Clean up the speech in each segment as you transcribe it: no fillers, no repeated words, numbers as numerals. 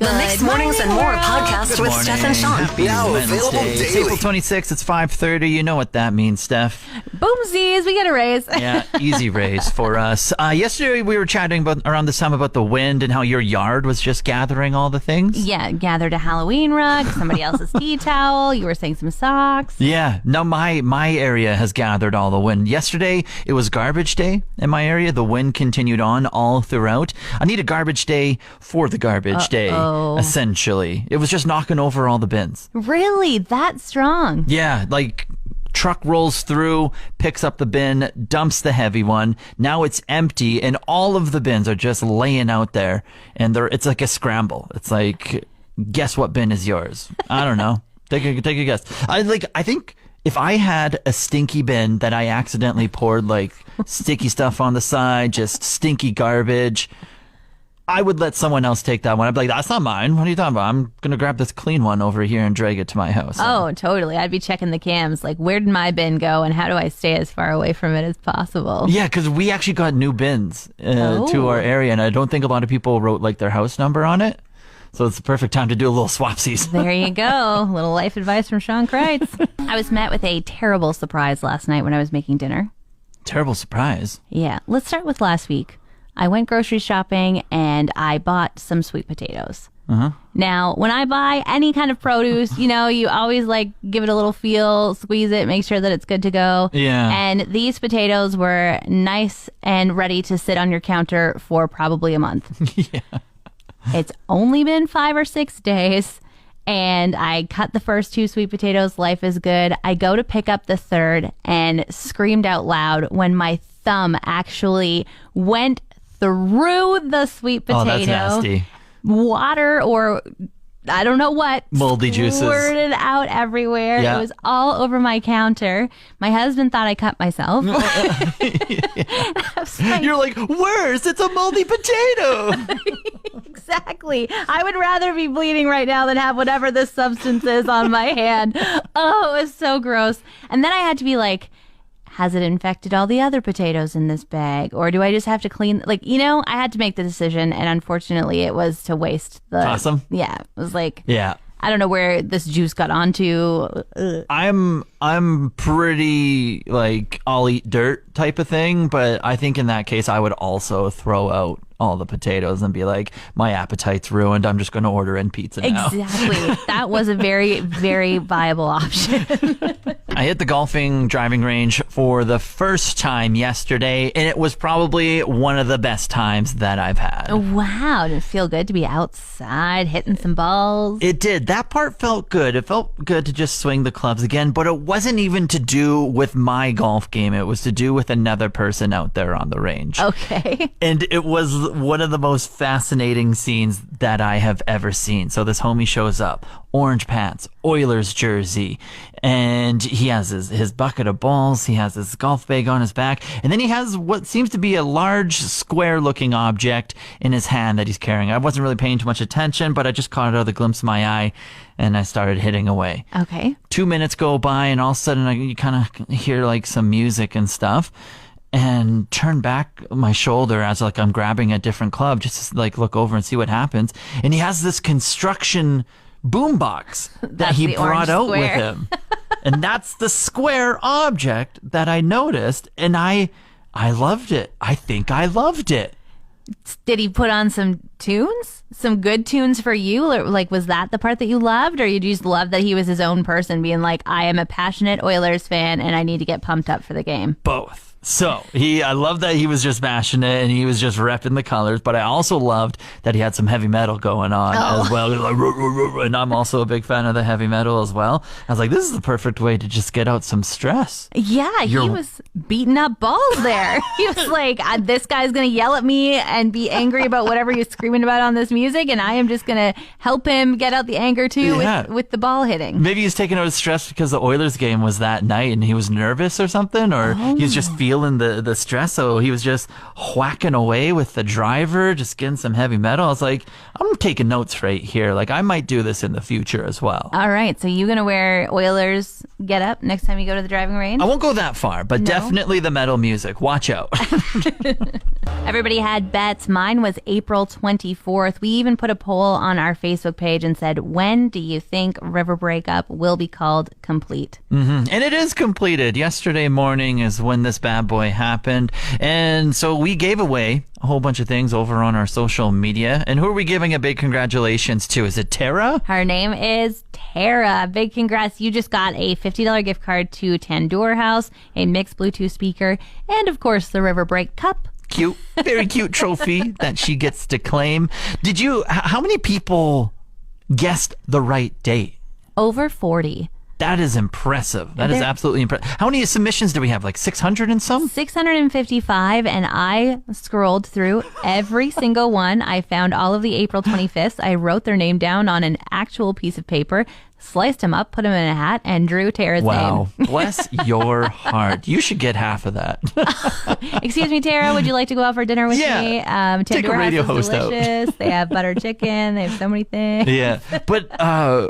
The Mixed Mornings and More podcast with Steph and Sean. Happy Now available Wednesday. It's daily. April 26th. It's 5:30. You know what that means, Steph. Boomsies, we get a raise. Yeah, easy raise for us. Yesterday we were chatting around this time about the wind and how your yard was just gathering all the things. Yeah, gathered a Halloween rug, somebody else's tea towel. You were saying some socks. Yeah, no, my area has gathered all the wind. Yesterday, it was garbage day in my area. The wind continued on all throughout. I need a garbage day for the garbage day, essentially. It was just knocking over all the bins. Really? That strong? Yeah, like truck rolls through, picks up the bin, dumps the heavy one. Now it's empty, and all of the bins are just laying out there, and it's like a scramble. It's like, guess what bin is yours? I don't know. Take a guess. I think if I had a stinky bin that I accidentally poured like sticky stuff on the side, just stinky garbage, I would let someone else take that one. I'd be like, that's not mine. What are you talking about? I'm going to grab this clean one over here and drag it to my house. Oh, totally. I'd be checking the cams. Like, where did my bin go and how do I stay as far away from it as possible? Yeah, because we actually got new bins to our area, and I don't think a lot of people wrote like their house number on it. So it's the perfect time to do a little swapsies. There you go. Little life advice from Sean Kreitz. I was met with a terrible surprise last night when I was making dinner. Terrible surprise. Yeah. Let's start with last week. I went grocery shopping and I bought some sweet potatoes. Now, when I buy any kind of produce, you always like give it a little feel, squeeze it, make sure that it's good to go. Yeah. And these potatoes were nice and ready to sit on your counter for probably a month. Yeah. It's only been 5 or 6 days. And I cut the first 2 sweet potatoes. Life is good. I go to pick up the third and screamed out loud when my thumb actually went through the sweet potato. Oh, that's nasty. Water or I don't know what. Moldy juices. Squirted out everywhere. Yeah. It was all over my counter. My husband thought I cut myself. You're like, worse, it's a moldy potato. Exactly. I would rather be bleeding right now than have whatever this substance is on my hand. Oh, it was so gross. And then I had to be like, has it infected all the other potatoes in this bag? Or do I just have to clean? I had to make the decision. And unfortunately, it was to waste the... Awesome. Yeah. It was like... Yeah. I don't know where this juice got onto. I'm pretty like I'll eat dirt type of thing, but I think in that case I would also throw out all the potatoes and be like, my appetite's ruined. I'm just going to order in pizza now. Exactly. That was a very, very viable option. I hit the golfing driving range for the first time yesterday, and it was probably one of the best times that I've had. Wow. Did it feel good to be outside hitting some balls? It did. That part felt good. It felt good to just swing the clubs again, but it wasn't even to do with my golf game. It was to do with another person out there on the range. Okay. And it was one of the most fascinating scenes that I have ever seen. So this homie shows up, orange pants, Oilers jersey, and he has his bucket of balls, he has his golf bag on his back, and then he has what seems to be a large square-looking object in his hand that he's carrying. I wasn't really paying too much attention, but I just caught it out of the glimpse of my eye, and I started hitting away. Okay. 2 minutes go by, and all of a sudden you kind of hear like some music and stuff, and turn back my shoulder as like I'm grabbing a different club just to like look over and see what happens. And he has this construction boombox that he the brought orange out with square. him. And that's the square object that I noticed, and I loved it. I think I loved it. Did he put on some tunes? Some good tunes for you? Or, like, was that the part that you loved? Or you just loved that he was his own person being like, I am a passionate Oilers fan and I need to get pumped up for the game? Both. So I love that he was just mashing it and he was just repping the colors, but I also loved that he had some heavy metal going on as well. And I'm also a big fan of the heavy metal as well. I was like, this is the perfect way to just get out some stress. Yeah, he was beating up balls there. He was like, this guy's going to yell at me and be angry about whatever he's screaming about on this music, and I am just going to help him get out the anger too with the ball hitting. Maybe he's taking out his stress because the Oilers game was that night and he was nervous or something, or he's just feeling feeling the stress. So he was just whacking away with the driver, just getting some heavy metal. I was like, I'm taking notes right here. Like, I might do this in the future as well. All right. So you going to wear Oilers get up next time you go to the driving range? I won't go that far, but definitely the metal music. Watch out. Everybody had bets. Mine was April 24th. We even put a poll on our Facebook page and said, when do you think River Breakup will be called complete? And it is completed. Yesterday morning is when this bad boy happened. And so we gave away a whole bunch of things over on our social media. And who are we giving a big congratulations to? Is it Tara? Her name is Tara. Big congrats. You just got a $50 gift card to Tandoor House, a mixed Bluetooth speaker, and of course the River Break Cup. Cute, very cute trophy that she gets to claim. How many people guessed the right date? Over 40. That is impressive. That is absolutely impressive. How many submissions do we have? Like 600 and some? 655, and I scrolled through every single one. I found all of the April 25th. I wrote their name down on an actual piece of paper, sliced them up, put them in a hat, and drew Tara's name. Wow. Bless your heart. You should get half of that. Excuse me, Tara, would you like to go out for dinner with me? Take a radio host out. Delicious. They have butter chicken. They have so many things. Yeah. But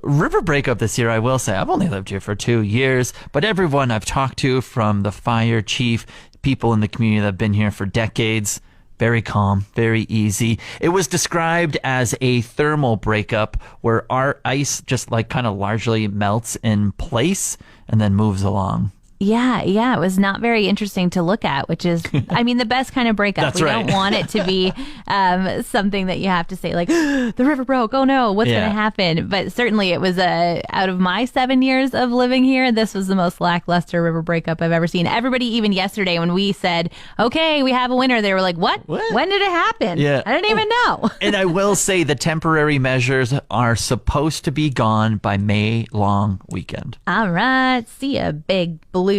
River Breakup this year, I will say, I've only lived here for 2 years, but everyone I've talked to, from the fire chief, people in the community that have been here for decades, very calm, very easy. It was described as a thermal breakup where our ice just like kind of largely melts in place and then moves along. Yeah. It was not very interesting to look at, which is, I mean, the best kind of breakup. That's we right. don't want it to be something that you have to say like, the river broke. Oh no, what's going to happen? But certainly it was out of my 7 years of living here, this was the most lackluster river breakup I've ever seen. Everybody, even yesterday when we said, okay, we have a winner, they were like, what? When did it happen? Yeah. I didn't even know. And I will say the temporary measures are supposed to be gone by May long weekend. All right. See ya, big blue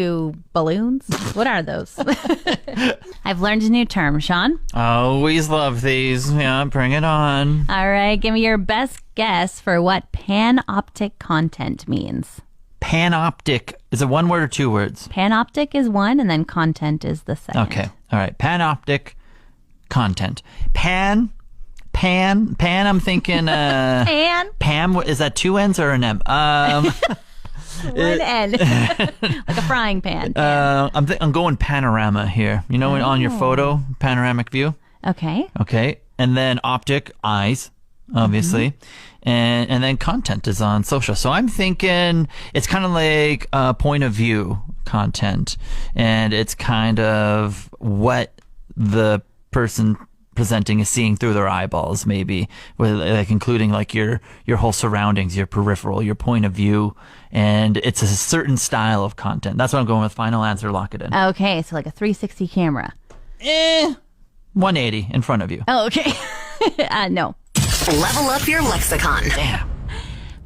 balloons. What are those? I've learned a new term, Sean. Always love these. Yeah, bring it on. All right, give me your best guess for what panoptic content means. Panoptic. Is it one word or 2 words? Panoptic is one, and then content is the second. Okay. All right. Panoptic content. Pan, I'm thinking Pam, is that 2 N's or an M? One end. Like a frying pan. I'm going panorama here. You know, on your photo, panoramic view. Okay. And then optic, eyes, obviously. And then content is on social. So I'm thinking it's kind of like point of view content. And it's kind of what the person presenting is seeing through their eyeballs, maybe, with like including like your whole surroundings, your peripheral, your point of view, and it's a certain style of content. That's what I'm going with. Final answer, lock it in. Okay, so like a 360 camera. 180 in front of you. Oh, okay. No. Level up your lexicon. Damn.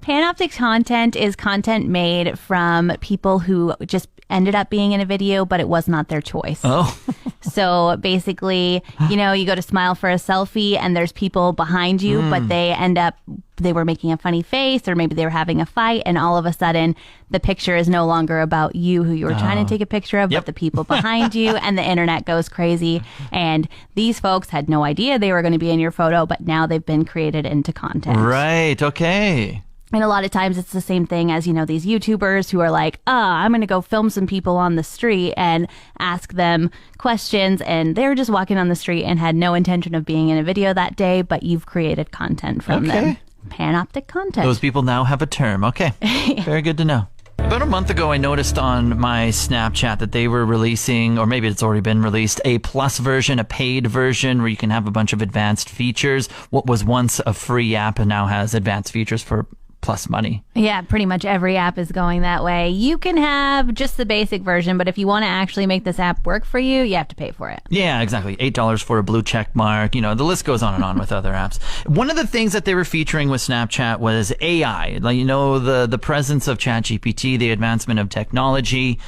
Panoptic content is content made from people who just ended up being in a video, but it was not their choice. Oh. So basically, you know, you go to smile for a selfie and there's people behind you, but they were making a funny face, or maybe they were having a fight, and all of a sudden the picture is no longer about you who you were trying to take a picture of, but the people behind you, and the internet goes crazy. And these folks had no idea they were going to be in your photo, but now they've been created into content. Right. Okay. And a lot of times it's the same thing as, you know, these YouTubers who are like, I'm going to go film some people on the street and ask them questions. And they were just walking on the street and had no intention of being in a video that day, but you've created content from them. Panoptic content. Those people now have a term. Okay. Very good to know. About a month ago, I noticed on my Snapchat that they were releasing, or maybe it's already been released, a plus version, a paid version where you can have a bunch of advanced features. What was once a free app and now has advanced features for plus money. Yeah, pretty much every app is going that way. You can have just the basic version, but if you want to actually make this app work for you, you have to pay for it. Yeah, exactly. $8 for a blue check mark. You know, the list goes on and on with other apps. One of the things that they were featuring with Snapchat was AI. Like, you know, the presence of ChatGPT, the advancement of technology.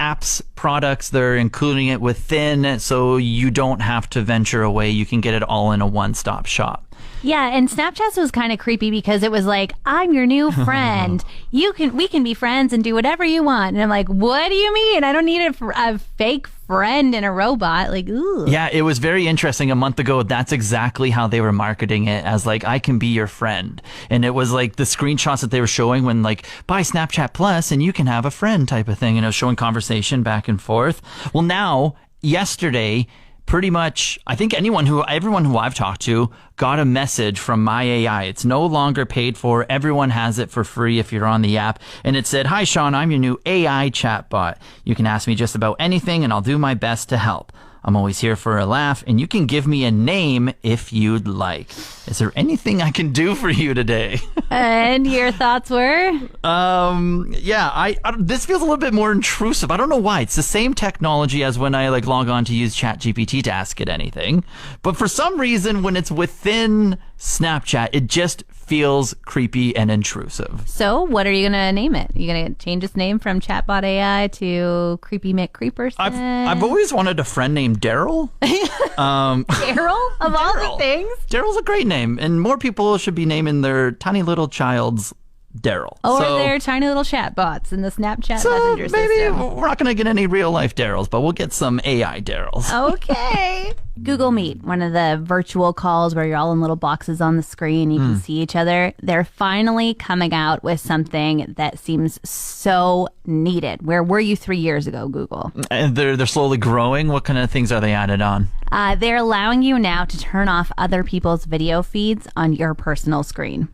apps products. They're including it within, so you don't have to venture away. You can get it all in a one-stop shop. Yeah, and Snapchat was kind of creepy because it was like, I'm your new friend. We can be friends and do whatever you want. And I'm like, what do you mean? I don't need a fake friend and a robot. Like, ooh. Yeah, it was very interesting. A month ago, that's exactly how they were marketing it, as like, I can be your friend. And it was like the screenshots that they were showing when like, buy Snapchat Plus and you can have a friend type of thing. And it was showing conversation back and forth. Well, now, yesterday, pretty much, I think everyone who I've talked to got a message from My AI. It's no longer paid for. Everyone has it for free if you're on the app. And it said, "Hi, Sean, I'm your new AI chatbot. You can ask me just about anything and I'll do my best to help. I'm always here for a laugh, and you can give me a name if you'd like. Is there anything I can do for you today?" And your thoughts were? Yeah, I this feels a little bit more intrusive. I don't know why. It's the same technology as when I like log on to use ChatGPT to ask it anything. But for some reason, when it's within Snapchat, it just feels creepy and intrusive. So what are you going to name it? You going to change its name from Chatbot AI to Creepy McCreeperson? I've always wanted a friend named Daryl. Daryl? Of all the things? Daryl's a great name, and more people should be naming their tiny little child's Daryl. Or their tiny little chatbots in the Snapchat messenger maybe system. We're not going to get any real life Daryls, but we'll get some AI Daryls. Okay. Google Meet, one of the virtual calls where you're all in little boxes on the screen, you can see each other. They're finally coming out with something that seems so needed. Where were you 3 years ago, Google? And they're slowly growing. What kind of things are they added on? They're allowing you now to turn off other people's video feeds on your personal screen.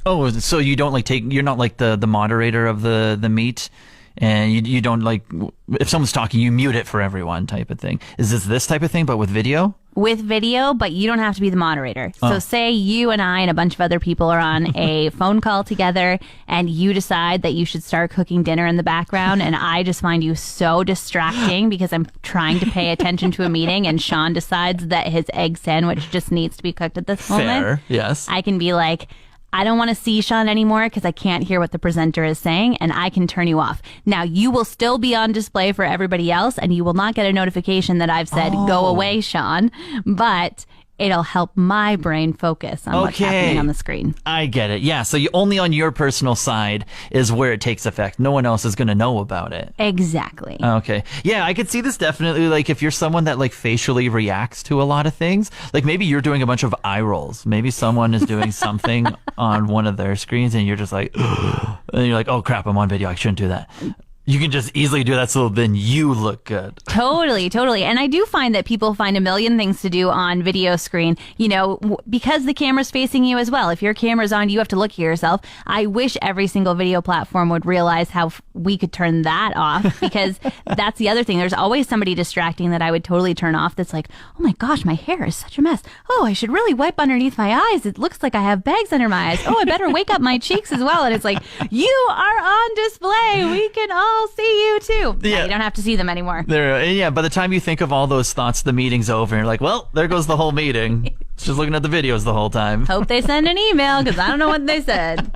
Oh, so you don't you're not like the moderator of the meet, and you don't like, if someone's talking, you mute it for everyone type of thing. Is this type of thing, but with video? With video, but you don't have to be the moderator. So say you and I and a bunch of other people are on a phone call together, and you decide that you should start cooking dinner in the background, and I just find you so distracting because I'm trying to pay attention to a meeting, and Sean decides that his egg sandwich just needs to be cooked at this moment. Fair, yes. I can be like, I don't want to see Sean anymore because I can't hear what the presenter is saying, and I can turn you off. Now, you will still be on display for everybody else, and you will not get a notification that I've said, go away, Sean, but it'll help my brain focus on what's happening on the screen. I get it. Yeah, so only on your personal side is where it takes effect. No one else is going to know about it. Exactly. Okay. Yeah, I could see this definitely, like, if you're someone that, like, facially reacts to a lot of things, like, maybe you're doing a bunch of eye rolls. Maybe someone is doing something on one of their screens, and you're just like, and you're like, oh, crap, I'm on video. I shouldn't do that. You can just easily do that so then you look good. Totally. And I do find that people find a million things to do on video screen, because the camera's facing you as well. If your camera's on, you have to look at yourself. I wish every single video platform would realize how we could turn that off, because that's the other thing. There's always somebody distracting that I would totally turn off that's like, oh my gosh, my hair is such a mess. Oh, I should really wipe underneath my eyes. It looks like I have bags under my eyes. Oh, I better wake up my cheeks as well. And it's like, you are on display. We can all see you too. Yeah. You don't have to see them anymore. By the time you think of all those thoughts, the meeting's over. And you're like, well, there goes the whole meeting. It's just looking at the videos the whole time. Hope they send an email, because I don't know what they said.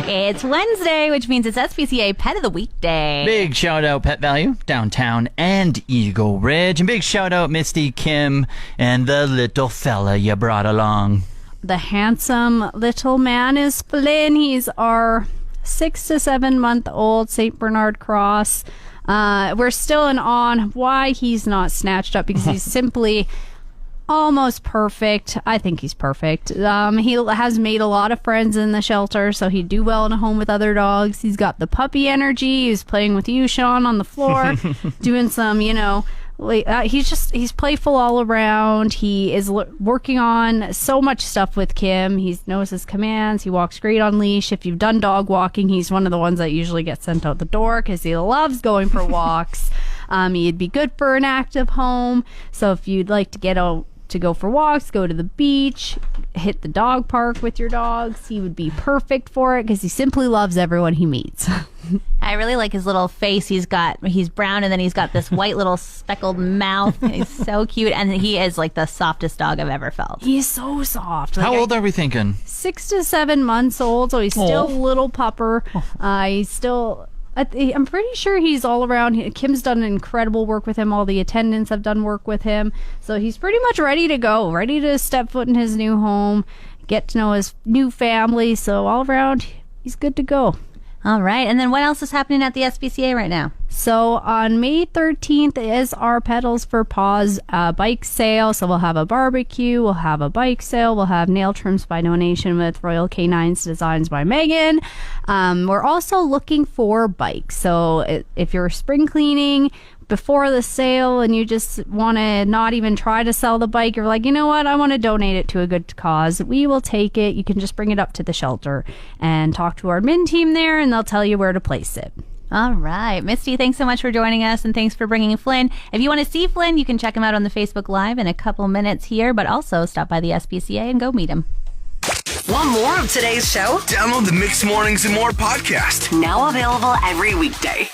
It's Wednesday, which means it's SPCA Pet of the Week Day. Big shout out Pet Value, Downtown and Eagle Ridge. And big shout out Misty, Kim, and the little fella you brought along. The handsome little man is Flynn. He's our 6 to 7 month old St. Bernard Cross. We're still in awe on why he's not snatched up, because he's simply almost perfect. I think he's perfect. He has made a lot of friends in the shelter, so he'd do well in a home with other dogs. He's got the puppy energy. He's playing with you, Sean, on the floor, doing some, he's playful all around. He is working on so much stuff with Kim. He knows his commands. He walks great on leash. If you've done dog walking, he's one of the ones that usually gets sent out the door because he loves going for walks. He'd be good for an active home. So if you'd like to get out to go for walks, go to the beach, hit the dog park with your dogs, he would be perfect for it because he simply loves everyone he meets. I really like his little face. He's brown, and then he's got this white little speckled mouth. He's so cute, and he is like the softest dog I've ever felt. He's so soft. How old are we thinking? 6 to 7 months old, so he's still a little pupper. He's still I'm pretty sure he's all around. Kim's done incredible work with him. All the attendants have done work with him. So he's pretty much ready to go, ready to step foot in his new home, get to know his new family. So all around, he's good to go. All right. And then what else is happening at the SPCA right now? So on May 13th is our Pedals for Paws bike sale. So we'll have a barbecue, we'll have a bike sale, we'll have nail trims by donation with Royal Canines Designs by Megan. We're also looking for bikes. So if you're spring cleaning before the sale and you just want to not even try to sell the bike, you're like, you know what, I want to donate it to a good cause, we will take it. You can just bring it up to the shelter and talk to our admin team there, and they'll tell you where to place it. All right. Misty, thanks so much for joining us, and thanks for bringing Flynn. If you want to see Flynn, you can check him out on the Facebook Live in a couple minutes here, but also stop by the SPCA and go meet him. Want more of today's show? Download the Mixed Mornings and More podcast. Now available every weekday.